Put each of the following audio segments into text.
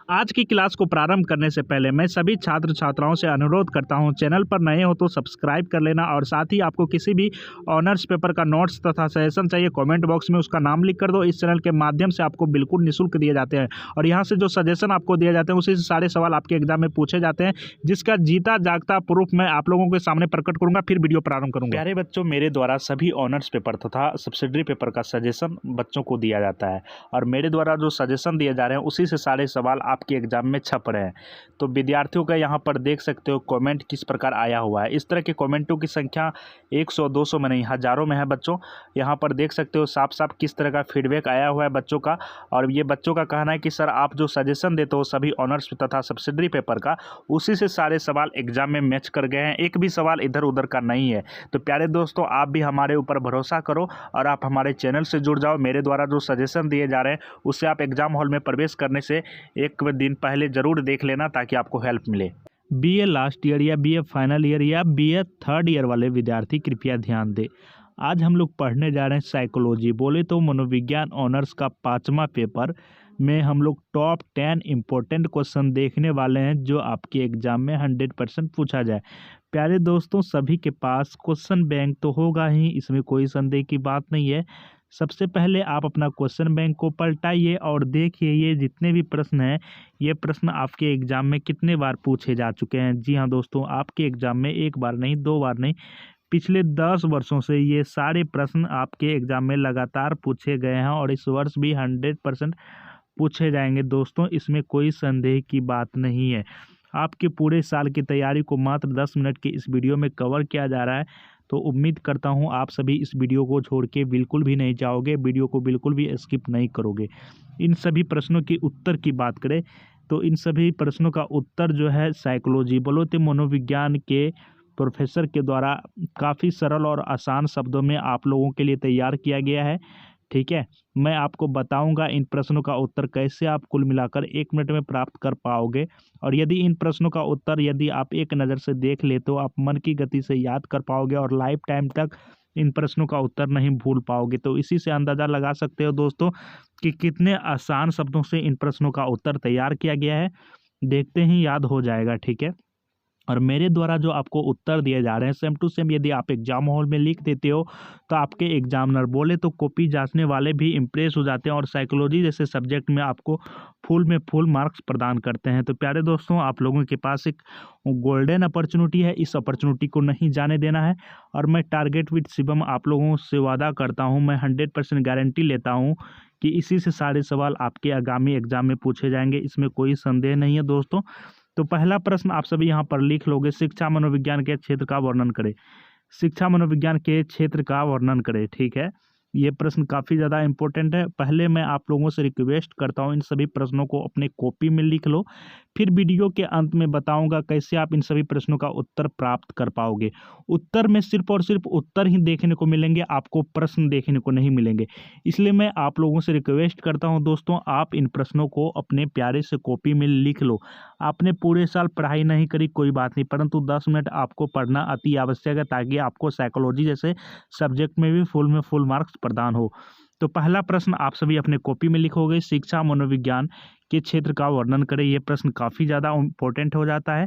आज की क्लास को प्रारंभ करने से पहले मैं सभी छात्र छात्राओं से अनुरोध करता हूं, चैनल पर नए हो तो सब्सक्राइब कर लेना और साथ ही आपको किसी भी ऑनर्स पेपर का नोट्स तथा सजेशन चाहिए, कमेंट बॉक्स में उसका नाम लिख कर दो। इस चैनल के माध्यम से आपको बिल्कुल निःशुल्क दिए जाते हैं और यहाँ से जो सजेशन आपको दिए जाते हैं उसी से सारे सवाल आपके एग्जाम में पूछे जाते हैं, जिसका जीता जागता प्रूफ मैं आप लोगों के सामने प्रकट करूंगा। फिर वीडियो प्रारंभ करूंगा। प्यारे बच्चों, मेरे द्वारा सभी ऑनर्स पेपर तथा सब्सिडरी पेपर का सजेशन बच्चों को दिया जाता है और मेरे द्वारा जो सजेशन दिए जा रहे हैं उसी से सारे सवाल आपके एग्जाम में छप रहे हैं। तो विद्यार्थियों का यहाँ पर देख सकते हो कमेंट किस प्रकार आया हुआ है। इस तरह के कमेंटों की संख्या 100-200 में नहीं, हज़ारों में है बच्चों। यहाँ पर देख सकते हो साफ साफ किस तरह का फीडबैक आया हुआ है बच्चों का। और ये बच्चों का कहना है कि सर आप जो सजेशन देते हो सभी ऑनर्स तथा सब्सिडरी पेपर का, उसी से सारे सवाल एग्जाम में मैच कर गए हैं, एक भी सवाल इधर उधर का नहीं है। तो प्यारे दोस्तों, आप भी हमारे ऊपर भरोसा करो और आप हमारे चैनल से जुड़ जाओ। मेरे द्वारा जो सजेशन दिए जा रहे हैं उससे आप एग्जाम हॉल में प्रवेश करने से एक दिन पहले ज़रूर देख लेना ताकि आपको हेल्प मिले। बीए लास्ट ईयर या बीए फाइनल ईयर या बीए थर्ड ईयर वाले विद्यार्थी कृपया ध्यान दें। आज हम लोग पढ़ने जा रहे हैं साइकोलॉजी, बोले तो मनोविज्ञान ऑनर्स का 5वां पेपर में हम लोग टॉप 10 इम्पोर्टेंट क्वेश्चन देखने वाले हैं जो आपके एग्जाम में 100% पूछा जाए। प्यारे दोस्तों, सभी के पास क्वेश्चन बैंक तो होगा ही, इसमें कोई संदेह की बात नहीं है। सबसे पहले आप अपना क्वेश्चन बैंक को पलटाइए और देखिए ये जितने भी प्रश्न हैं, ये प्रश्न आपके एग्जाम में कितने बार पूछे जा चुके हैं। जी हाँ दोस्तों, आपके एग्जाम में एक बार नहीं, 2 बार नहीं, पिछले 10 वर्षों से ये सारे प्रश्न आपके एग्जाम में लगातार पूछे गए हैं और इस वर्ष भी 100% पूछे जाएंगे दोस्तों, इसमें कोई संदेह की बात नहीं है। आपके पूरे साल की तैयारी को मात्र 10 मिनट के इस वीडियो में कवर किया जा रहा है, तो उम्मीद करता हूं आप सभी इस वीडियो को छोड़ के बिल्कुल भी नहीं जाओगे, वीडियो को बिल्कुल भी स्किप नहीं करोगे। इन सभी प्रश्नों की उत्तर की बात करें तो इन सभी प्रश्नों का उत्तर जो है साइकोलॉजी बोलो तो मनोविज्ञान के प्रोफेसर के द्वारा काफ़ी सरल और आसान शब्दों में आप लोगों के लिए तैयार किया गया है। ठीक है, मैं आपको बताऊंगा इन प्रश्नों का उत्तर कैसे आप कुल मिलाकर 1 मिनट में प्राप्त कर पाओगे। और यदि इन प्रश्नों का उत्तर यदि आप एक नज़र से देख ले तो आप मन की गति से याद कर पाओगे और लाइफ टाइम तक इन प्रश्नों का उत्तर नहीं भूल पाओगे। तो इसी से अंदाज़ा लगा सकते हो दोस्तों कि कितने आसान शब्दों से इन प्रश्नों का उत्तर तैयार किया गया है। देखते ही याद हो जाएगा। ठीक है, और मेरे द्वारा जो आपको उत्तर दिए जा रहे हैं सेम टू सेम यदि आप एग्जाम हॉल में लिख देते हो तो आपके एग्जामिनर बोले तो कॉपी जांचने वाले भी इम्प्रेस हो जाते हैं और साइकोलॉजी जैसे सब्जेक्ट में आपको फुल में फुल मार्क्स प्रदान करते हैं। तो प्यारे दोस्तों, आप लोगों के पास एक गोल्डन अपॉर्चुनिटी है, इस अपॉर्चुनिटी को नहीं जाने देना है। और मैं टारगेट विद शिवम आप लोगों से वादा करता हूँ, मैं 100% गारंटी लेता हूँ कि इसी से सारे सवाल आपके आगामी एग्जाम में पूछे जाएंगे, इसमें कोई संदेह नहीं है दोस्तों। तो पहला प्रश्न आप सभी यहाँ पर लिख लोगे, शिक्षा मनोविज्ञान के क्षेत्र का वर्णन करें। शिक्षा मनोविज्ञान के क्षेत्र का वर्णन करें। ठीक है, ये प्रश्न काफ़ी ज़्यादा इंपॉर्टेंट है। पहले मैं आप लोगों से रिक्वेस्ट करता हूँ इन सभी प्रश्नों को अपने कॉपी में लिख लो, फिर वीडियो के अंत में बताऊंगा कैसे आप इन सभी प्रश्नों का उत्तर प्राप्त कर पाओगे। उत्तर में सिर्फ और सिर्फ उत्तर ही देखने को मिलेंगे, आपको प्रश्न देखने को नहीं मिलेंगे। इसलिए मैं आप लोगों से रिक्वेस्ट करता हूं दोस्तों, आप इन प्रश्नों को अपने प्यारे से कॉपी में लिख लो। आपने पूरे साल पढ़ाई नहीं करी कोई बात नहीं, परंतु 10 मिनट आपको पढ़ना अति आवश्यक है ताकि आपको साइकोलॉजी जैसे सब्जेक्ट में भी फुल मार्क्स प्रदान हो। तो पहला प्रश्न आप सभी अपने कॉपी में लिखोगे, शिक्षा मनोविज्ञान के क्षेत्र का वर्णन करें। यह प्रश्न काफ़ी ज़्यादा इंपॉर्टेंट हो जाता है।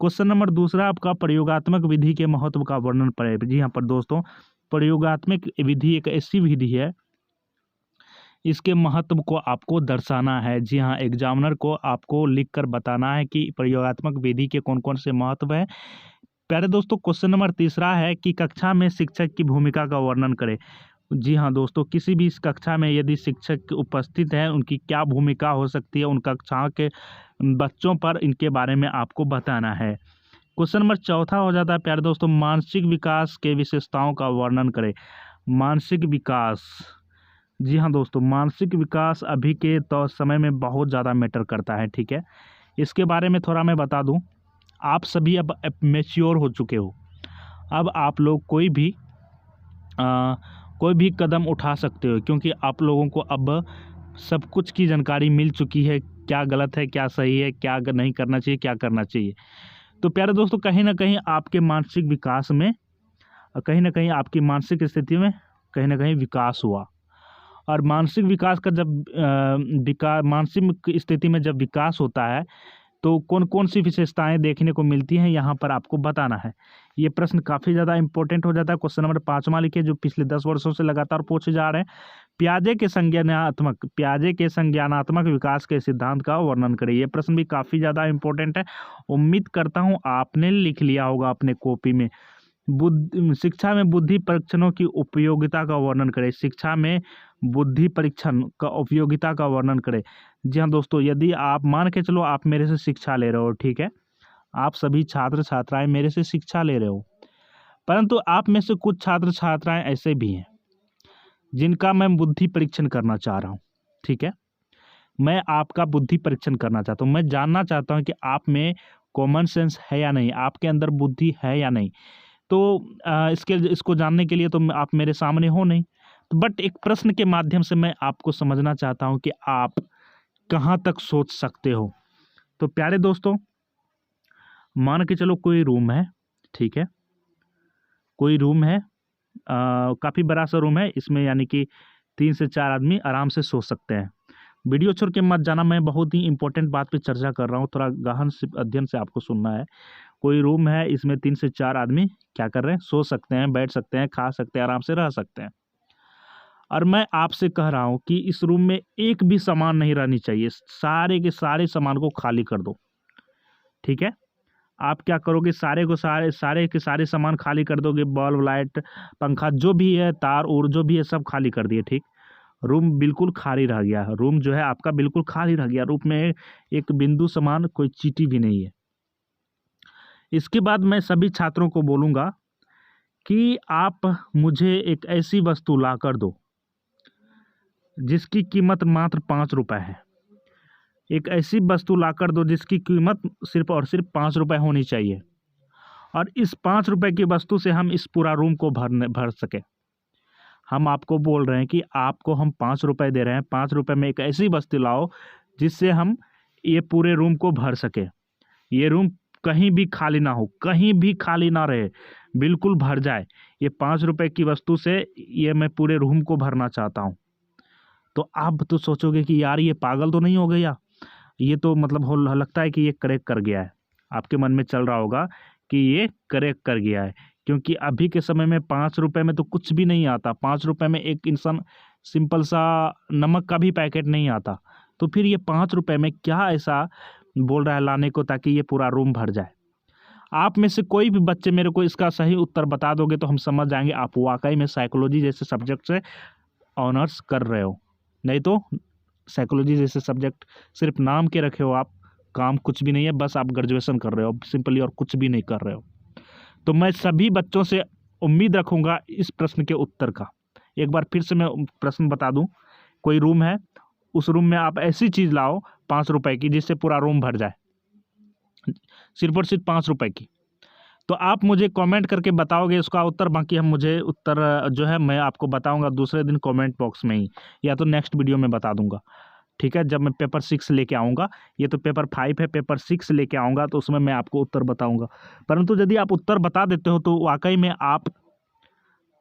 क्वेश्चन नंबर दूसरा आपका प्रयोगात्मक विधि के महत्व का वर्णन करें। जी हाँ पर दोस्तों, प्रयोगात्मक विधि एक ऐसी विधि है, इसके महत्व को आपको दर्शाना है। जी हाँ, एग्जामिनर को आपको लिखकर बताना है कि प्रयोगात्मक विधि के कौन कौन से महत्व है। प्यारे दोस्तों, क्वेश्चन नंबर तीसरा है कि कक्षा में शिक्षक की भूमिका का वर्णन करें। जी हाँ दोस्तों, किसी भी इस कक्षा में यदि शिक्षक उपस्थित हैं उनकी क्या भूमिका हो सकती है, उन कक्षाओं के बच्चों पर इनके बारे में आपको बताना है। क्वेश्चन नंबर चौथा हो जाता है प्यारे दोस्तों, मानसिक विकास के विशेषताओं का वर्णन करें। मानसिक विकास, जी हाँ दोस्तों, मानसिक विकास अभी के तो समय में बहुत ज़्यादा मैटर करता है। ठीक है, इसके बारे में थोड़ा मैं बता दूँ। आप सभी अब मैच्योर हो चुके हो, अब आप लोग कोई भी कदम उठा सकते हो क्योंकि आप लोगों को अब सब कुछ की जानकारी मिल चुकी है, क्या गलत है, क्या सही है, क्या नहीं करना चाहिए, क्या करना चाहिए। तो प्यारे दोस्तों, कहीं ना कहीं आपके मानसिक विकास में, कहीं ना कहीं आपकी मानसिक स्थिति में कहीं ना कहीं विकास हुआ और मानसिक विकास का जब मानसिक स्थिति में जब विकास होता है तो कौन कौन सी विशेषताएं देखने को मिलती हैं, यहाँ पर आपको बताना है। ये प्रश्न काफ़ी ज़्यादा इंपॉर्टेंट हो जाता है। क्वेश्चन नंबर 5वां लिखिए, जो पिछले 10 वर्षों से लगातार पूछे जा रहे हैं। प्याजे के संज्ञानात्मक विकास के सिद्धांत का वर्णन करें। ये प्रश्न भी काफ़ी ज़्यादा इंपॉर्टेंट है। उम्मीद करता हूँ आपने लिख लिया होगा अपने कॉपी में। शिक्षा में बुद्धि परीक्षणों की उपयोगिता का वर्णन करें। शिक्षा में बुद्धि परीक्षण का उपयोगिता का वर्णन करें। जी हाँ दोस्तों, यदि आप मान के चलो आप मेरे से शिक्षा ले रहे हो, ठीक है, आप सभी छात्र छात्राएं मेरे से शिक्षा ले रहे हो, परंतु आप में से कुछ छात्र छात्राएं ऐसे भी हैं जिनका मैं बुद्धि परीक्षण करना चाह रहा हूँ। ठीक है, मैं आपका बुद्धि परीक्षण करना चाहता हूँ। मैं जानना चाहता हूँ कि आप में कॉमन सेंस है या नहीं, आपके अंदर बुद्धि है या नहीं। तो इसको जानने के लिए तो आप मेरे सामने हो नहीं, तो बट एक प्रश्न के माध्यम से मैं आपको समझना चाहता हूं कि आप कहां तक सोच सकते हो। तो प्यारे दोस्तों, मान के चलो कोई रूम है, ठीक है, कोई रूम है, काफ़ी बड़ा सा रूम है, इसमें यानी कि 3 से 4 आदमी आराम से सो सकते हैं। वीडियो छोड़ के मत जाना, मैं बहुत ही इंपॉर्टेंट बात पे चर्चा कर रहा हूँ, थोड़ा गहन से अध्ययन से आपको सुनना है। कोई रूम है, इसमें 3 से 4 आदमी क्या कर रहे हैं, सो सकते हैं, बैठ सकते हैं, खा सकते हैं, आराम से रह सकते हैं। और मैं आपसे कह रहा हूं कि इस रूम में एक भी सामान नहीं रहनी चाहिए, सारे के सारे सामान को खाली कर दो। ठीक है, आप क्या करोगे, सारे के सारे सामान खाली कर दोगे, बल्ब, लाइट, पंखा, जो भी है, तार और जो भी है सब खाली कर दिए। ठीक, रूम बिल्कुल खाली रह गया, रूम जो है आपका बिल्कुल खाली रह गया, रूम में एक बिंदु समान कोई चींटी भी नहीं है। इसके बाद मैं सभी छात्रों को बोलूँगा कि आप मुझे एक ऐसी वस्तु ला कर दो जिसकी कीमत मात्र 5 रुपये है। एक ऐसी वस्तु ला कर दो जिसकी कीमत सिर्फ और सिर्फ 5 रुपये होनी चाहिए, और इस 5 रुपये की वस्तु से हम इस पूरा रूम को भर सके। हम आपको बोल रहे हैं कि आपको हम 5 रुपये दे रहे हैं, 5 रुपये में एक ऐसी वस्तु लाओ जिससे हम ये पूरे रूम को भर सके। ये रूम कहीं भी खाली ना हो, कहीं भी खाली ना रहे, बिल्कुल भर जाए। ये 5 रुपये की वस्तु से ये मैं पूरे रूम को भरना चाहता हूँ। तो आप तो सोचोगे कि यार ये पागल तो नहीं हो गया, ये तो मतलब हो लगता है कि ये करेक्ट कर गया है। आपके मन में चल रहा होगा कि ये करेक्ट कर गया है, क्योंकि अभी के समय में 5 रुपये में तो कुछ भी नहीं आता। 5 रुपये में एक इंसान सिंपल सा नमक का भी पैकेट नहीं आता, तो फिर ये 5 रुपये में क्या ऐसा बोल रहा है लाने को ताकि ये पूरा रूम भर जाए। आप में से कोई भी बच्चे मेरे को इसका सही उत्तर बता दोगे तो हम समझ जाएंगे आप वाकई में साइकोलॉजी जैसे सब्जेक्ट से ऑनर्स कर रहे हो। नहीं तो साइकोलॉजी जैसे सब्जेक्ट सिर्फ नाम के रखे हो आप, काम कुछ भी नहीं है, बस आप ग्रेजुएशन कर रहे हो सिंपली, और कुछ भी नहीं कर रहे हो। तो मैं सभी बच्चों से उम्मीद रखूंगा इस प्रश्न के उत्तर का। एक बार फिर से मैं प्रश्न बता दूं, कोई रूम है, उस रूम में आप ऐसी चीज़ लाओ 5 रुपए की जिससे पूरा रूम भर जाए, सिर्फ और सिर्फ 5 रुपए की। तो आप मुझे कमेंट करके बताओगे उसका उत्तर, बाकी हम मुझे उत्तर जो है मैं आपको बताऊंगा दूसरे दिन कमेंट बॉक्स में ही, या तो नेक्स्ट वीडियो में बता दूंगा। ठीक है, जब मैं पेपर 6 लेके आऊँगा, ये तो पेपर 5 है, पेपर 6 लेके आऊँगा तो उसमें मैं आपको उत्तर बताऊँगा। परंतु यदि आप उत्तर बता देते हो तो वाकई में आप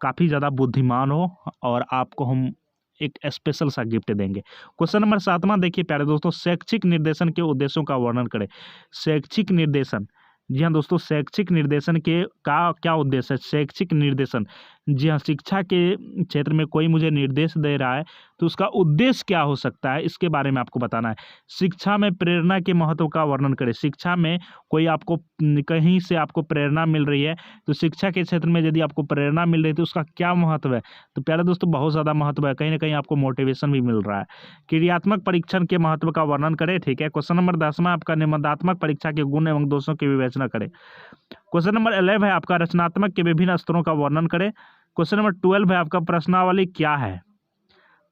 काफ़ी ज़्यादा बुद्धिमान हो, और आपको हम एक स्पेशल सा गिफ्ट देंगे। क्वेश्चन नंबर 7वां देखिए प्यारे दोस्तों, शैक्षिक निर्देशन के उद्देश्यों का वर्णन करें। शैक्षिक निर्देशन, जी हाँ दोस्तों, शैक्षिक निर्देशन के का क्या उद्देश्य है। शैक्षिक निर्देशन, जी हाँ, शिक्षा के क्षेत्र में कोई मुझे निर्देश दे रहा है तो उसका उद्देश्य क्या हो सकता है, इसके बारे में आपको बताना है। शिक्षा में प्रेरणा के महत्व का वर्णन करें। शिक्षा में कोई आपको कहीं से आपको प्रेरणा मिल रही है, तो शिक्षा के क्षेत्र में यदि आपको प्रेरणा मिल रही है तो उसका क्या महत्व है। तो प्यारे दोस्तों, बहुत ज़्यादा महत्व है, कहीं ना कहीं आपको मोटिवेशन भी मिल रहा है। क्रियात्मक परीक्षण के महत्व का वर्णन करें। ठीक है, क्वेश्चन नंबर 10वां आपका निबंधात्मक परीक्षा के गुण एवं दोषों की विवेचना करें। क्वेश्चन नंबर 11 है आपका रचनात्मक के विभिन्न स्तरों का वर्णन करें। क्वेश्चन नंबर 12 है आपका प्रश्नावली क्या है।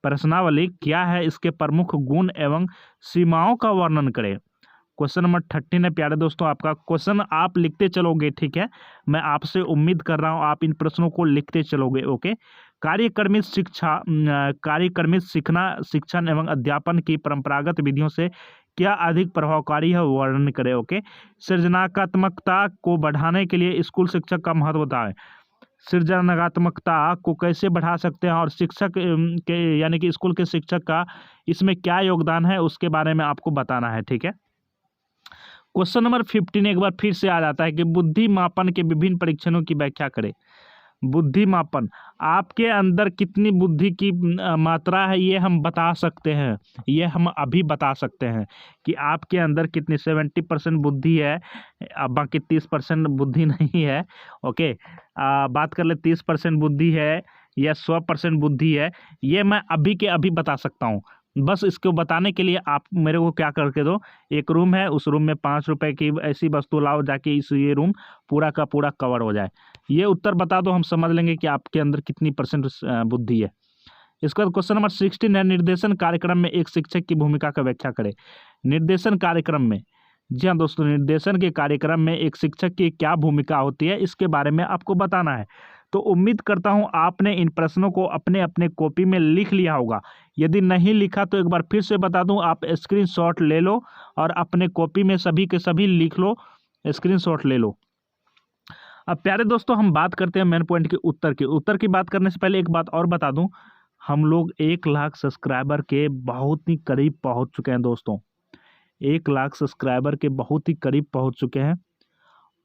प्रश्नावली क्या है, इसके प्रमुख गुण एवं सीमाओं का वर्णन करें। क्वेश्चन नंबर 13 है प्यारे दोस्तों आपका, क्वेश्चन आप लिखते चलोगे। ठीक है, मैं आपसे उम्मीद कर रहा हूं आप इन प्रश्नों को लिखते चलोगे। ओके, कार्यक्रमित सीखना, शिक्षण एवं अध्यापन की परंपरागत विधियों से क्या अधिक प्रभावकारी है, वर्णन करें। ओके, सृजनात्मकता को बढ़ाने के लिए स्कूल शिक्षक का महत्व बताएं। सृजनात्मकता को कैसे बढ़ा सकते हैं और शिक्षक के यानी कि स्कूल के शिक्षक का इसमें क्या योगदान है उसके बारे में आपको बताना है। ठीक है, क्वेश्चन नंबर 15 एक बार फिर से आ जाता है कि बुद्धि मापन के विभिन्न परीक्षणों की व्याख्या करें। बुद्धि मापन, आपके अंदर कितनी बुद्धि की मात्रा है ये हम बता सकते हैं, ये हम अभी बता सकते हैं कि आपके अंदर कितनी 70% बुद्धि है, बाकी 30% बुद्धि नहीं है। ओके, बात कर ले 30% बुद्धि है या 100% बुद्धि है, ये मैं अभी के अभी बता सकता हूँ। बस इसको बताने के लिए आप मेरे को क्या करके दो, एक रूम है, उस रूम में 5 रुपए की ऐसी वस्तु लाओ जाके ये रूम पूरा का पूरा कवर हो जाए। ये उत्तर बता दो, हम समझ लेंगे कि आपके अंदर कितनी परसेंट बुद्धि है। इसका क्वेश्चन नंबर 16 है, निर्देशन कार्यक्रम में एक शिक्षक की भूमिका का व्याख्या करें। निर्देशन कार्यक्रम में, जी हाँ दोस्तों, निर्देशन के कार्यक्रम में एक शिक्षक की क्या भूमिका होती है इसके बारे में आपको बताना है। तो उम्मीद करता हूं आपने इन प्रश्नों को अपने अपने कॉपी में लिख लिया होगा। यदि नहीं लिखा तो एक बार फिर से बता दूं, आप स्क्रीनशॉट ले लो और अपने कॉपी में सभी के सभी लिख लो, स्क्रीनशॉट ले लो। अब प्यारे दोस्तों, हम बात करते हैं मेन पॉइंट के उत्तर की। उत्तर की बात करने से पहले एक बात और बता दूं, हम लोग 1 लाख सब्सक्राइबर के बहुत ही करीब पहुंच चुके हैं दोस्तों। 1 लाख सब्सक्राइबर के बहुत ही करीब पहुंच चुके हैं।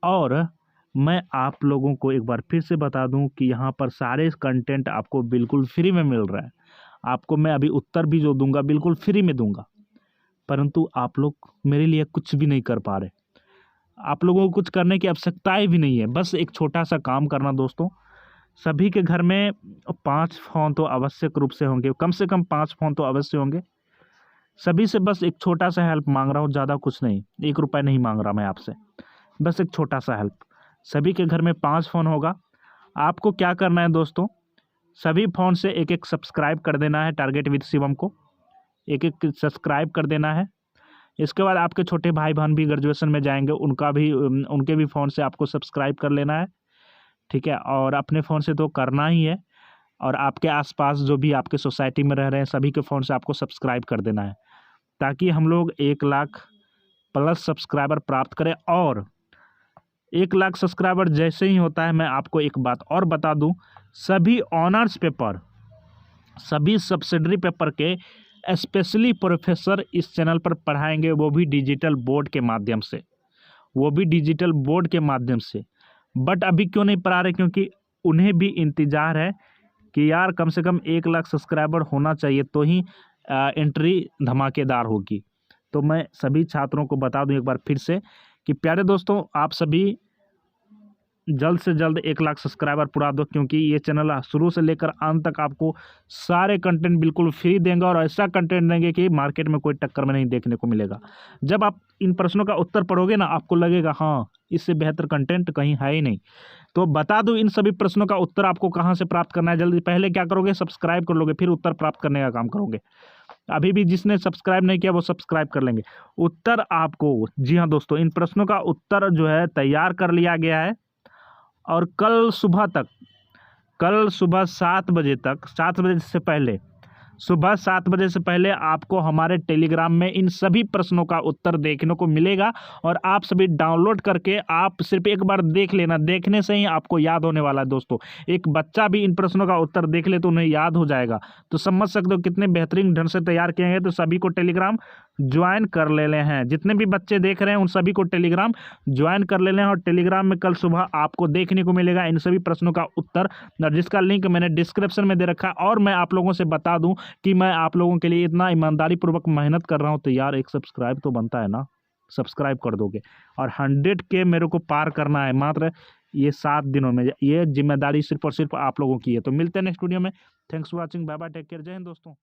और मैं आप लोगों को एक बार फिर से बता दूं कि यहाँ पर सारे कंटेंट आपको बिल्कुल फ्री में मिल रहा है। आपको मैं अभी उत्तर भी जो दूंगा बिल्कुल फ्री में दूंगा, परंतु आप लोग मेरे लिए कुछ भी नहीं कर पा रहे। आप लोगों को कुछ करने की आवश्यकताएं भी नहीं है, बस एक छोटा सा काम करना दोस्तों। सभी के घर में 5 फ़ोन तो आवश्यक रूप से होंगे, कम से कम 5 फ़ोन तो अवश्य होंगे। सभी से बस एक छोटा सा हेल्प मांग रहा हूँ, ज़्यादा कुछ नहीं, 1 रुपये नहीं मांग रहा मैं आपसे, बस एक छोटा सा हेल्प। सभी के घर में 5 फ़ोन होगा। आपको क्या करना है दोस्तों, सभी फ़ोन से एक एक सब्सक्राइब कर देना है। टारगेट विद शिवम को एक एक सब्सक्राइब कर देना है। इसके बाद आपके छोटे भाई बहन भी ग्रेजुएशन में जाएंगे, उनके भी फ़ोन से आपको सब्सक्राइब कर लेना है। ठीक है, और अपने फ़ोन से तो करना ही है, और आपके आसपास जो भी आपके सोसाइटी में रह रहे हैं सभी के फ़ोन से आपको सब्सक्राइब कर देना है, ताकि हम लोग 1 लाख प्लस सब्सक्राइबर प्राप्त करें। और 1 लाख सब्सक्राइबर जैसे ही होता है, मैं आपको एक बात और बता दूं, सभी ऑनर्स पेपर, सभी सब्सिडरी पेपर के स्पेशली प्रोफेसर इस चैनल पर पढ़ाएंगे, वो भी डिजिटल बोर्ड के माध्यम से, वो भी डिजिटल बोर्ड के माध्यम से। बट अभी क्यों नहीं पढ़ा रहे, क्योंकि उन्हें भी इंतज़ार है कि यार कम से कम 1 लाख सब्सक्राइबर होना चाहिए, तो ही एंट्री धमाकेदार होगी। तो मैं सभी छात्रों को बता दूं एक बार फिर से कि प्यारे दोस्तों, आप सभी जल्द से जल्द 1 लाख सब्सक्राइबर पूरा दो, क्योंकि ये चैनल शुरू से लेकर अंत तक आपको सारे कंटेंट बिल्कुल फ्री देंगे, और ऐसा कंटेंट देंगे कि मार्केट में कोई टक्कर में नहीं देखने को मिलेगा। जब आप इन प्रश्नों का उत्तर पढ़ोगे ना, आपको लगेगा हाँ, इससे बेहतर कंटेंट कहीं है ही नहीं। तो बता दूं, इन सभी प्रश्नों का उत्तर आपको कहाँ से प्राप्त करना है। जल्दी पहले क्या करोगे, सब्सक्राइब कर लोगे, फिर उत्तर प्राप्त करने का काम करोगे। अभी भी जिसने सब्सक्राइब नहीं किया वो सब्सक्राइब कर लेंगे। उत्तर आपको, जी हाँ दोस्तों, इन प्रश्नों का उत्तर जो है तैयार कर लिया गया है, और कल सुबह 7 बजे तक, 7 बजे से पहले, सुबह 7 बजे से पहले आपको हमारे टेलीग्राम में इन सभी प्रश्नों का उत्तर देखने को मिलेगा। और आप सभी डाउनलोड करके आप सिर्फ एक बार देख लेना, देखने से ही आपको याद होने वाला है दोस्तों। एक बच्चा भी इन प्रश्नों का उत्तर देख ले तो उन्हें याद हो जाएगा। तो समझ सकते हो कितने बेहतरीन ढंग से तैयार किए हैं। तो सभी को टेलीग्राम ज्वाइन कर ले हैं, जितने भी बच्चे देख रहे हैं उन सभी को टेलीग्राम ज्वाइन कर ले हैं, और टेलीग्राम में कल सुबह आपको देखने को मिलेगा इन सभी प्रश्नों का उत्तर, जिसका लिंक मैंने डिस्क्रिप्शन में दे रखा है। और मैं आप लोगों से बता दूं कि मैं आप लोगों के लिए इतना ईमानदारी पूर्वक मेहनत कर रहा हूं, तो यार एक सब्सक्राइब तो बनता है ना, सब्सक्राइब कर दोगे। और 100 के मेरे को पार करना है मात्र ये 7 दिनों में, ये जिम्मेदारी सिर्फ और सिर्फ आप लोगों की है। तो मिलते हैं नेक्स्ट वीडियो में। Thanks for watching, bye bye, take care, जय हिंद दोस्तों।